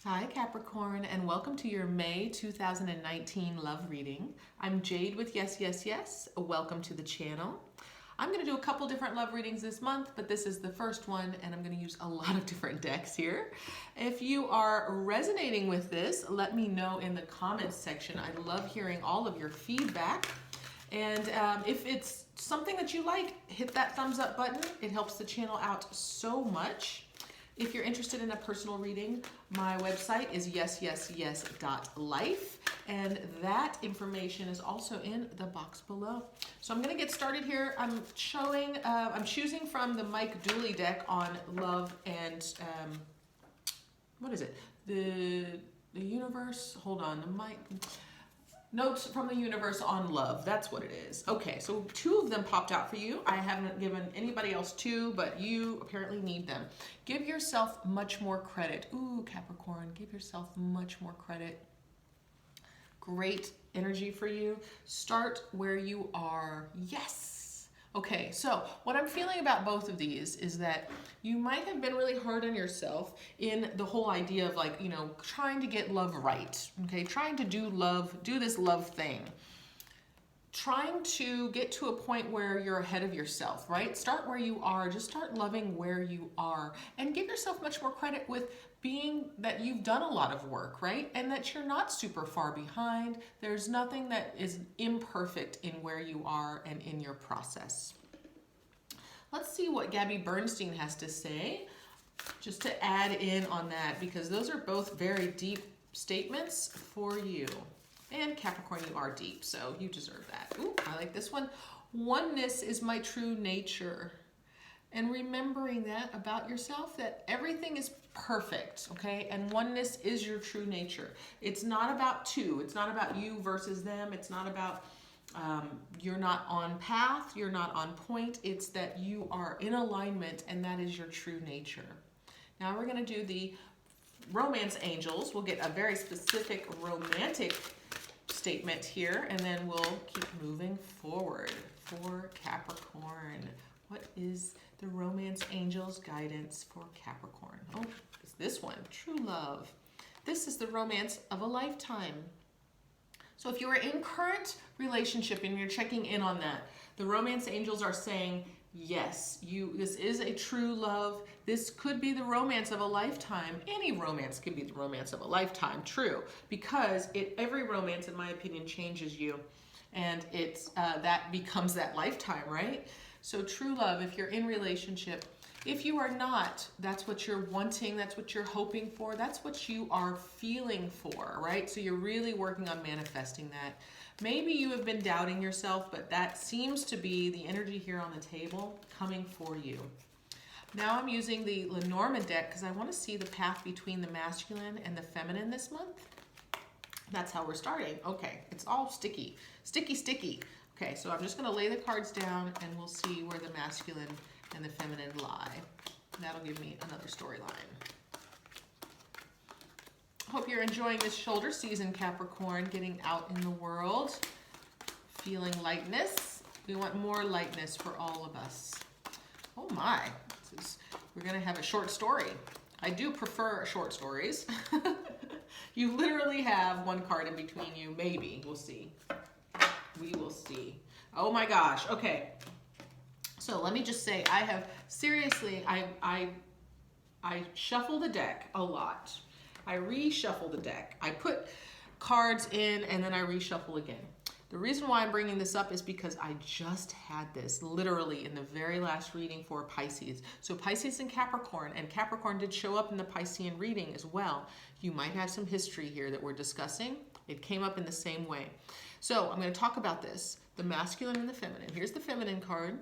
Hi Capricorn, and welcome to your May 2019 love reading. I'm Jade with Yes, Yes, Yes. Welcome to the channel. I'm going to do a couple different love readings this month, but this is the first one, and I'm going to use a lot of different decks here. If you are resonating with this, let me know in the comments section. I love hearing all of your feedback. And if it's something that you like, hit that thumbs up button. It helps the channel out so much. If you're interested in a personal reading, my website is yesYesYes.life, and that information is also in the box below. So I'm going to get started here. I'm choosing from the Mike Dooley deck on love and what is it? The universe. Hold on, the Mike. Notes from the universe on love. That's what it is. Okay, so two of them popped out for you. I haven't given anybody else two, but you apparently need them. Give yourself much more credit. Ooh, Capricorn, give yourself much more credit. Great energy for you. Start where you are. Yes. Okay, so what I'm feeling about both of these is that you might have been really hard on yourself in the whole idea of, like, you know, trying to get love right, okay? Trying to do this love thing. Trying to get to a point where you're ahead of yourself, right? Start where you are. Just start loving where you are and give yourself much more credit with being that you've done a lot of work, right? And that you're not super far behind. There's nothing that is imperfect in where you are and in your process. Let's see what Gabby Bernstein has to say, just to add in on that, because those are both very deep statements for you. And Capricorn, you are deep, so you deserve that. Ooh, I like this one. Oneness is my true nature. And remembering that about yourself, that everything is perfect, okay? And oneness is your true nature. It's not about two. It's not about you versus them. It's not about you're not on path, you're not on point. It's that you are in alignment, and that is your true nature. Now we're going to do the romance angels. We'll get a very specific romantic statement here, and then we'll keep moving forward for Capricorn. What is the romance angels guidance for Capricorn? Oh, it's this one, true love. This is the romance of a lifetime. So if you are in current relationship and you're checking in on that, the romance angels are saying, yes, this is a true love. This could be the romance of a lifetime. Any romance can be the romance of a lifetime, true, because every romance, in my opinion, changes you, and that becomes that lifetime, right? So true love, if you're in relationship. If you are not, that's what you're wanting, that's what you're hoping for, that's what you are feeling for, right? So you're really working on manifesting that. Maybe you have been doubting yourself, but that seems to be the energy here on the table coming for you. Now I'm using the Lenormand deck because I want to see the path between the masculine and the feminine this month. That's how we're starting. Okay, it's all sticky. Sticky, sticky. Okay, so I'm just going to lay the cards down and we'll see where the masculine and the feminine lie. That'll give me another storyline. Hope you're enjoying this shoulder season, Capricorn, getting out in the world, feeling lightness. We want more lightness for all of us. Oh my, we're gonna have a short story. I do prefer short stories. You literally have one card in between you, maybe, we'll see. We will see. Oh my gosh, okay. So let me just say, I have, seriously, I shuffle the deck a lot. I reshuffle the deck. I put cards in and then I reshuffle again. The reason why I'm bringing this up is because I just had this literally in the very last reading for Pisces. So Pisces and Capricorn did show up in the Piscean reading as well. You might have some history here that we're discussing. It came up in the same way. So I'm going to talk about this, the masculine and the feminine. Here's the feminine card,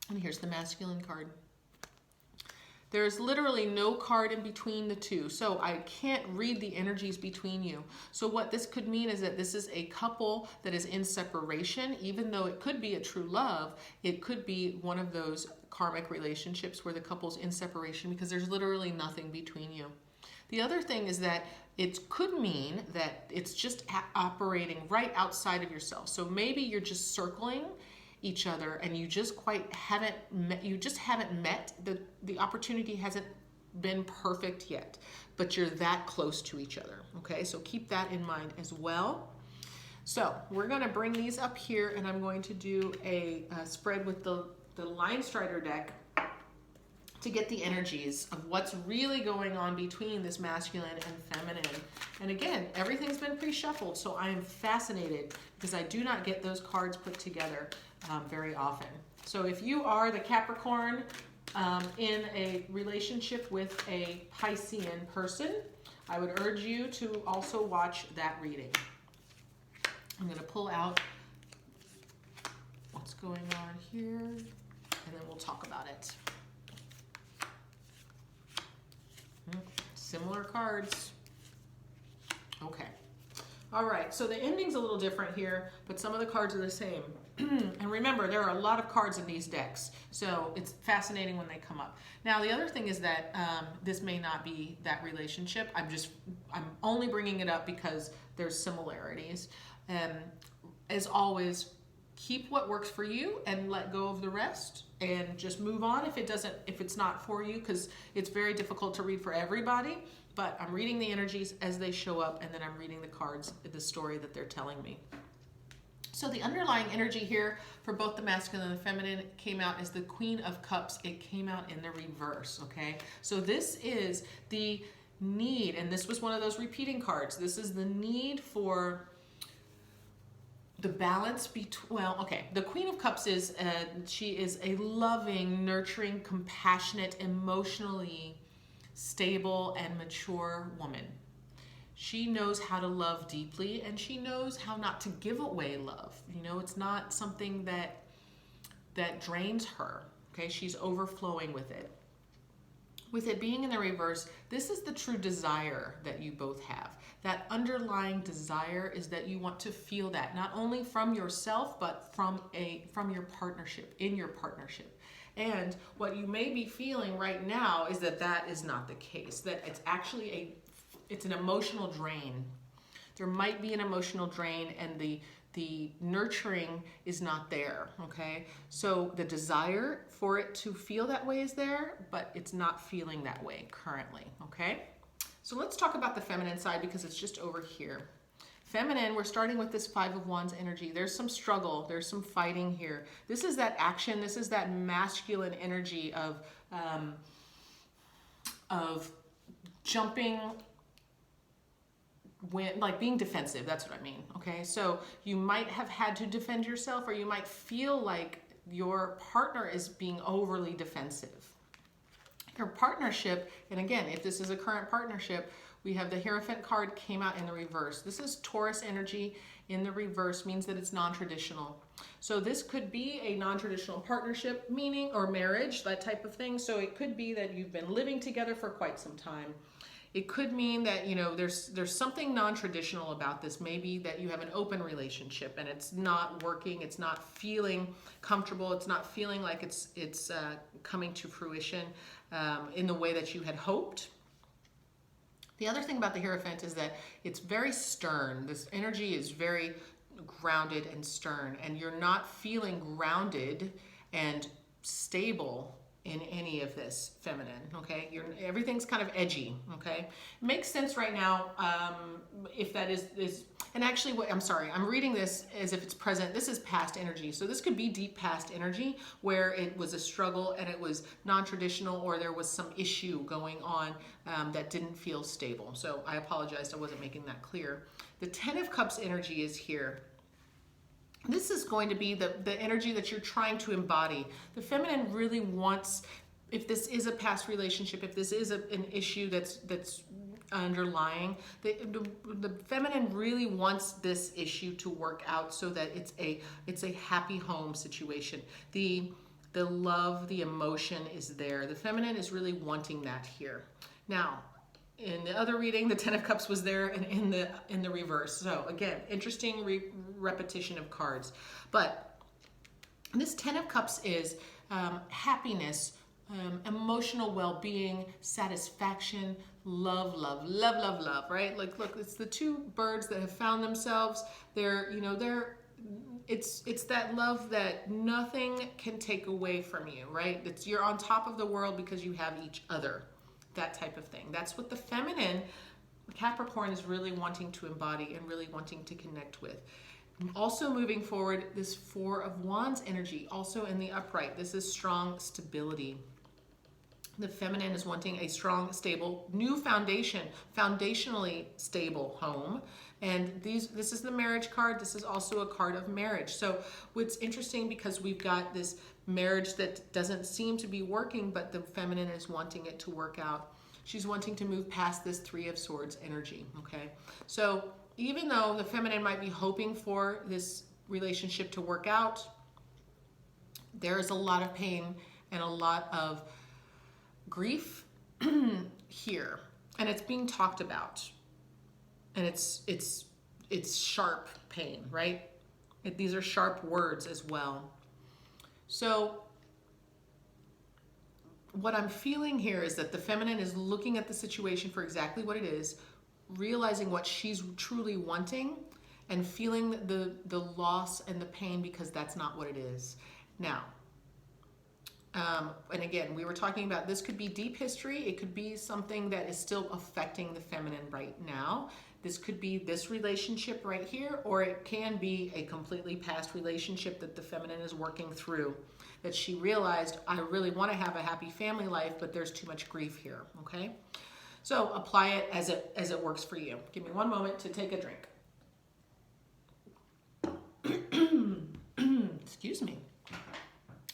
and here's the masculine card. There's literally no card in between the two, so I can't read the energies between you. So what this could mean is that this is a couple that is in separation. Even though it could be a true love, it could be one of those karmic relationships where the couple's in separation because there's literally nothing between you. The other thing is that it could mean that it's just operating right outside of yourself. So maybe you're just circling each other and you just haven't met, the opportunity hasn't been perfect yet, but you're that close to each other, okay? So keep that in mind as well. So we're gonna bring these up here, and I'm going to do a spread with the Line Strider deck to get the energies of what's really going on between this masculine and feminine. And again, everything's been pre-shuffled, so I am fascinated because I do not get those cards put together very often. So if you are the Capricorn in a relationship with a Piscean person, I would urge you to also watch that reading. I'm going to pull out what's going on here, and then we'll talk about it. Similar cards. Okay. All right, so the ending's a little different here, but some of the cards are the same. And remember, there are a lot of cards in these decks, so it's fascinating when they come up. Now, the other thing is that this may not be that relationship. I'm only bringing it up because there's similarities. As always, keep what works for you and let go of the rest, and just move on if it's not for you, because it's very difficult to read for everybody. But I'm reading the energies as they show up, and then I'm reading the cards, the story that they're telling me. So the underlying energy here for both the masculine and the feminine came out as the Queen of Cups. It came out in the reverse, okay? So this is the need, and this was one of those repeating cards. This is the need for the balance between, well, okay, the Queen of Cups is, she is a loving, nurturing, compassionate, emotionally stable and mature woman. She knows how to love deeply, and she knows how not to give away love. You know, it's not something that drains her, okay? She's overflowing with it. With it being in the reverse, this is the true desire that you both have. That underlying desire is that you want to feel that, not only from yourself, but from your partnership, in your partnership. And what you may be feeling right now is that that is not the case, that it's actually it's an emotional drain. There might be an emotional drain, and the nurturing is not there, okay? So the desire for it to feel that way is there, but it's not feeling that way currently, okay? So let's talk about the feminine side, because it's just over here. Feminine, we're starting with this Five of Wands energy. There's some struggle, there's some fighting here. This is that action, this is that masculine energy of jumping, like being defensive, that's what I mean, okay? So you might have had to defend yourself, or you might feel like your partner is being overly defensive. Your partnership, and again, if this is a current partnership, we have the Hierophant card came out in the reverse. This is Taurus energy in the reverse, means that it's non-traditional. So this could be a non-traditional partnership, meaning, or marriage, that type of thing. So it could be that you've been living together for quite some time. It could mean that, you know, there's something non-traditional about this. Maybe that you have an open relationship and it's not working, it's not feeling comfortable, it's not feeling like it's coming to fruition in the way that you had hoped. The other thing about the Hierophant is that it's very stern. This energy is very grounded and stern, and you're not feeling grounded and stable in any of this feminine, okay? Everything's kind of edgy, okay? It makes sense right now if that is, and actually, I'm reading this as if it's present. This is past energy. So this could be deep past energy where it was a struggle and it was non-traditional, or there was some issue going on that didn't feel stable. So I apologize, I wasn't making that clear. The Ten of Cups energy is here. This is going to be the energy that you're trying to embody. The feminine really wants, if this is a past relationship, if this is an issue that's underlying, the feminine really wants this issue to work out so that it's a happy home situation. The love, the emotion is there. The feminine is really wanting that here. Now, in the other reading, the Ten of Cups was there, and in the reverse. So again, interesting repetition of cards. But this Ten of Cups is happiness, emotional well-being, satisfaction, love, right? Like, look, it's the two birds that have found themselves. It's that love that nothing can take away from you, right? You're on top of the world because you have each other. that type of thing. That's what the feminine Capricorn is really wanting to embody and really wanting to connect with. Also moving forward, this Four of Wands energy, also in the upright. This is strong stability. The feminine is wanting a strong, stable, new foundation, foundationally stable home. And this is the marriage card. This is also a card of marriage. So what's interesting, because we've got this marriage that doesn't seem to be working, but the feminine is wanting it to work out. She's wanting to move past this Three of Swords energy, okay? So even though the feminine might be hoping for this relationship to work out, there's a lot of pain and a lot of grief here, and it's being talked about, and it's sharp pain, right? These are sharp words as well. So what I'm feeling here is that the feminine is looking at the situation for exactly what it is, realizing what she's truly wanting, and feeling the loss and the pain because that's not what it is. Now, and again, we were talking about this could be deep history. It could be something that is still affecting the feminine right now. This could be this relationship right here, or it can be a completely past relationship that the feminine is working through, that she realized, I really want to have a happy family life, but there's too much grief here, okay? So apply it as it works for you. Give me one moment to take a drink. Excuse me.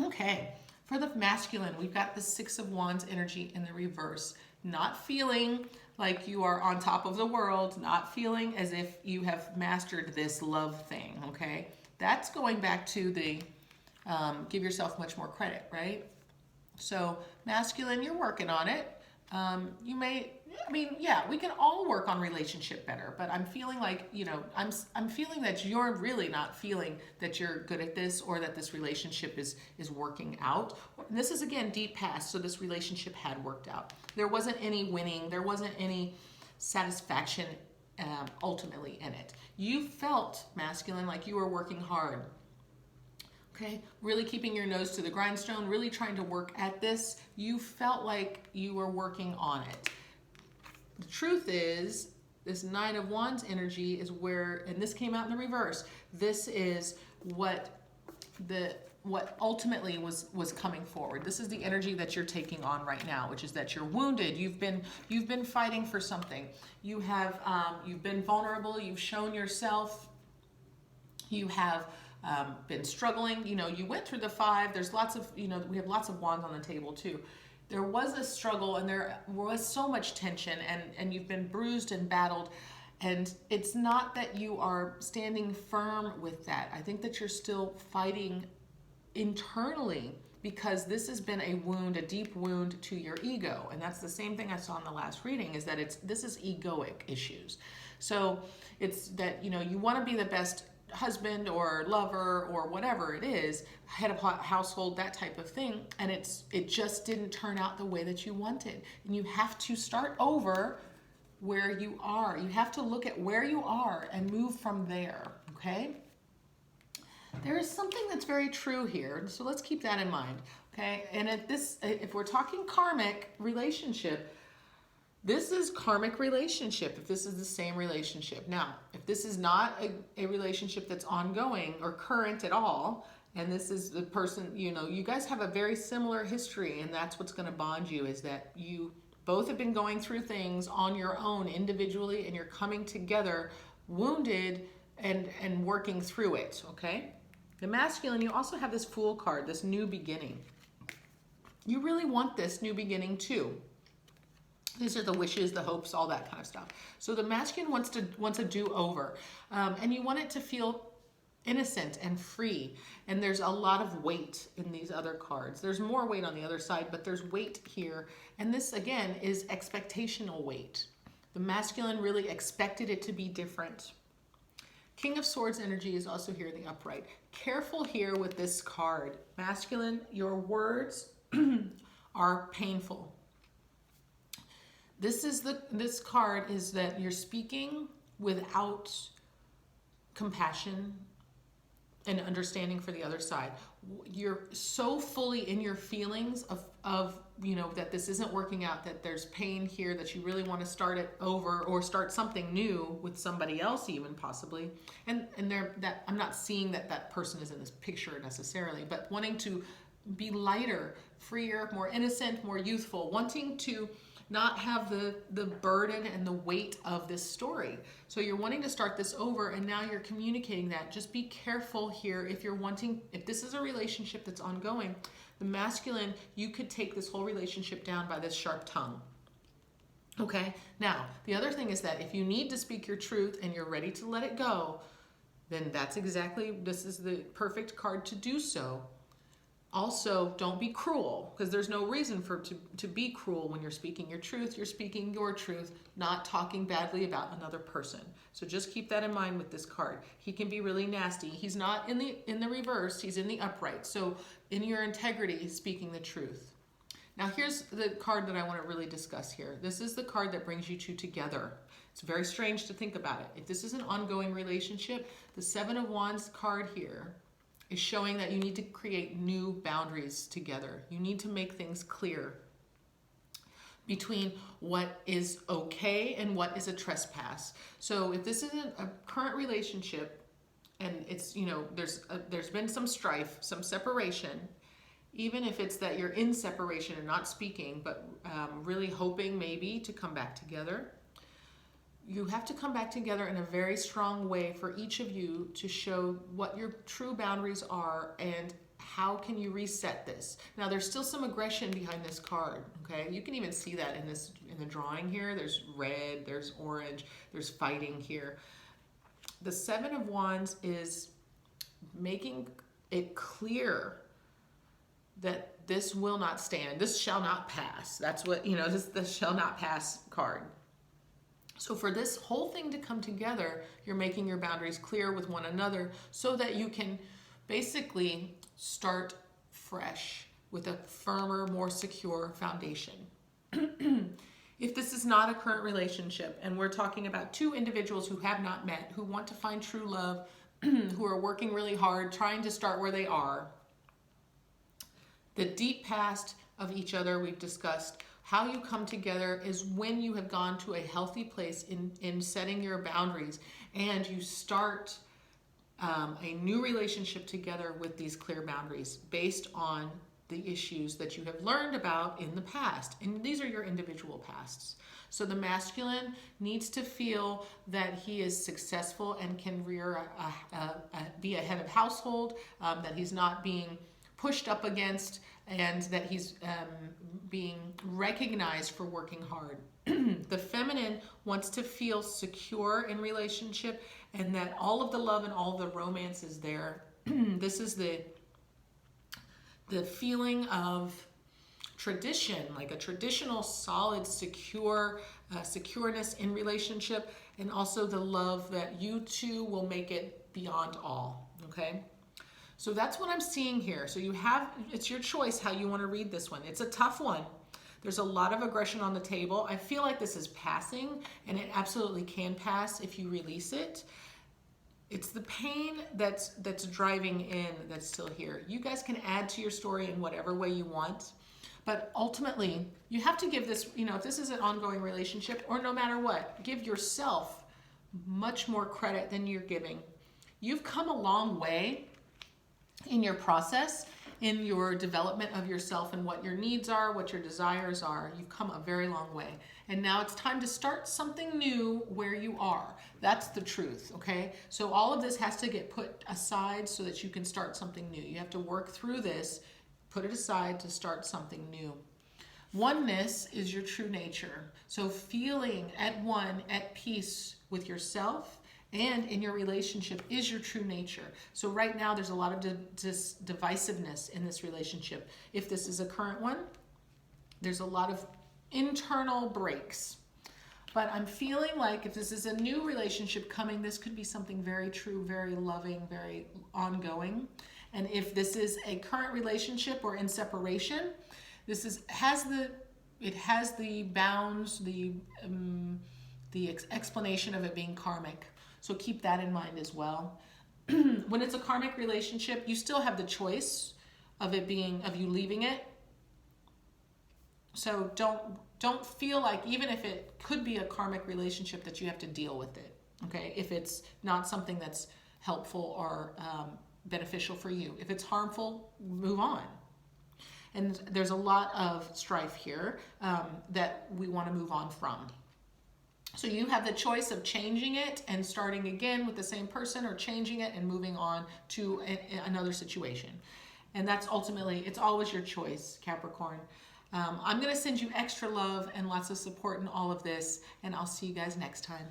Okay. For the masculine, we've got the Six of Wands energy in the reverse. Not feeling like you are on top of the world, not feeling as if you have mastered this love thing, okay? That's going back to the give yourself much more credit, right? So masculine, you're working on it. You may, I mean, yeah, we can all work on relationship better, but I'm feeling like, you know, I'm feeling that you're really not feeling that you're good at this, or that this relationship is working out. And this is, again, deep past, so this relationship had worked out. There wasn't any winning. There wasn't any satisfaction ultimately in it. You felt, masculine, like you were working hard. Okay, really keeping your nose to the grindstone, really trying to work at this. You felt like you were working on it. The truth is, this Nine of Wands energy is where, and this came out in the reverse, this is what ultimately was coming forward. This is the energy that you're taking on right now, which is that you're wounded. You've been fighting for something. You have you've been vulnerable. You've shown yourself. You have been struggling. You know, you went through the five. There's lots of, you know, we have lots of wands on the table too. There was a struggle, and there was so much tension, and you've been bruised and battled. And it's not that you are standing firm with that. I think that you're still fighting internally, because this has been a wound, a deep wound to your ego. And that's the same thing I saw in the last reading, is that this is egoic issues. So it's that, you know, you want to be the best husband or lover or whatever it is, head of household, that type of thing, and it just didn't turn out the way that you wanted. And you have to start over where you are. You have to look at where you are and move from there, okay? There is something that's very true here, so let's keep that in mind, okay? And if we're talking karmic relationship, this is karmic relationship, if this is the same relationship. Now, if this is not a relationship that's ongoing or current at all, and this is the person, you know, you guys have a very similar history, and that's what's going to bond you, is that you both have been going through things on your own individually, and you're coming together wounded and working through it, okay? The masculine, you also have this Fool card, this new beginning. You really want this new beginning too. These are the wishes, the hopes, all that kind of stuff. So the masculine wants a do-over, and you want it to feel innocent and free. And there's a lot of weight in these other cards. There's more weight on the other side, but there's weight here. And this, again, is expectational weight. The masculine really expected it to be different. King of Swords energy is also here in the upright. Careful here with this card. Masculine, your words are painful. This card is that you're speaking without compassion and understanding for the other side. You're so fully in your feelings of that this isn't working out, that there's pain here, that you really want to start it over or start something new with somebody else even possibly. And that I'm not seeing that person is in this picture necessarily, but wanting to be lighter, freer, more innocent, more youthful, wanting to not have the burden and the weight of this story. So you're wanting to start this over, and now you're communicating that. Just be careful here if this is a relationship that's ongoing, the masculine, you could take this whole relationship down by this sharp tongue. Okay, now the other thing is that if you need to speak your truth and you're ready to let it go, then this is the perfect card to do so. Also, don't be cruel, because there's no reason to be cruel when you're speaking your truth. You're speaking your truth, not talking badly about another person. So just keep that in mind with this card. He can be really nasty. He's not in the reverse, he's in the upright. So in your integrity, speaking the truth. Now here's the card that I want to really discuss here. This is the card that brings you two together. It's very strange to think about it. If this is an ongoing relationship, the Seven of Wands card here is showing that you need to create new boundaries together. You need to make things clear between what is okay and what is a trespass. So if this isn't a current relationship and it's, there's been some strife, some separation, even if it's that you're in separation and not speaking, but really hoping maybe to come back together, you have to come back together in a very strong way for each of you to show what your true boundaries are and how can you reset this. Now there's still some aggression behind this card, okay? You can even see that in the drawing here. There's red, there's orange, there's fighting here. The Seven of Wands is making it clear that this will not stand. This shall not pass. That's what, this shall not pass card. So for this whole thing to come together, you're making your boundaries clear with one another so that you can basically start fresh with a firmer, more secure foundation. If this is not a current relationship, and we're talking about two individuals who have not met, who want to find true love, who are working really hard, trying to start where they are, the deep past of each other we've discussed. How you come together is when you have gone to a healthy place in setting your boundaries and you start a new relationship together with these clear boundaries based on the issues that you have learned about in the past. And these are your individual pasts. So the masculine needs to feel that he is successful and can be a head of household, that he's not being pushed up against, and that he's being recognized for working hard. The feminine wants to feel secure in relationship and that all of the love and all the romance is there. This is the feeling of tradition, like a traditional, solid, secure, secureness in relationship, and also the love that you two will make it beyond all, okay? So that's what I'm seeing here. So it's your choice how you want to read this one. It's a tough one. There's a lot of aggression on the table. I feel like this is passing, and it absolutely can pass if you release it. It's the pain that's driving in that's still here. You guys can add to your story in whatever way you want, but ultimately you have to give this, if this is an ongoing relationship or no matter what, give yourself much more credit than you're giving. You've come a long way in your process, in your development of yourself and what your needs are, what your desires are. You've come a very long way. And now it's time to start something new where you are. That's the truth, okay? So all of this has to get put aside so that you can start something new. You have to work through this, put it aside to start something new. Oneness is your true nature. So feeling at one, at peace with yourself and in your relationship is your true nature. So right now there's a lot of divisiveness in this relationship. If this is a current one, there's a lot of internal breaks. But I'm feeling like if this is a new relationship coming, this could be something very true, very loving, very ongoing. And if this is a current relationship or in separation, this has the bounds, the explanation of it being karmic. So keep that in mind as well. When it's a karmic relationship, you still have the choice of you leaving it. So don't feel like, even if it could be a karmic relationship, that you have to deal with it. Okay, if it's not something that's helpful or beneficial for you. If it's harmful, move on. And there's a lot of strife here that we want to move on from. So you have the choice of changing it and starting again with the same person, or changing it and moving on to another situation. And that's ultimately, it's always your choice, Capricorn. I'm going to send you extra love and lots of support in all of this, and I'll see you guys next time.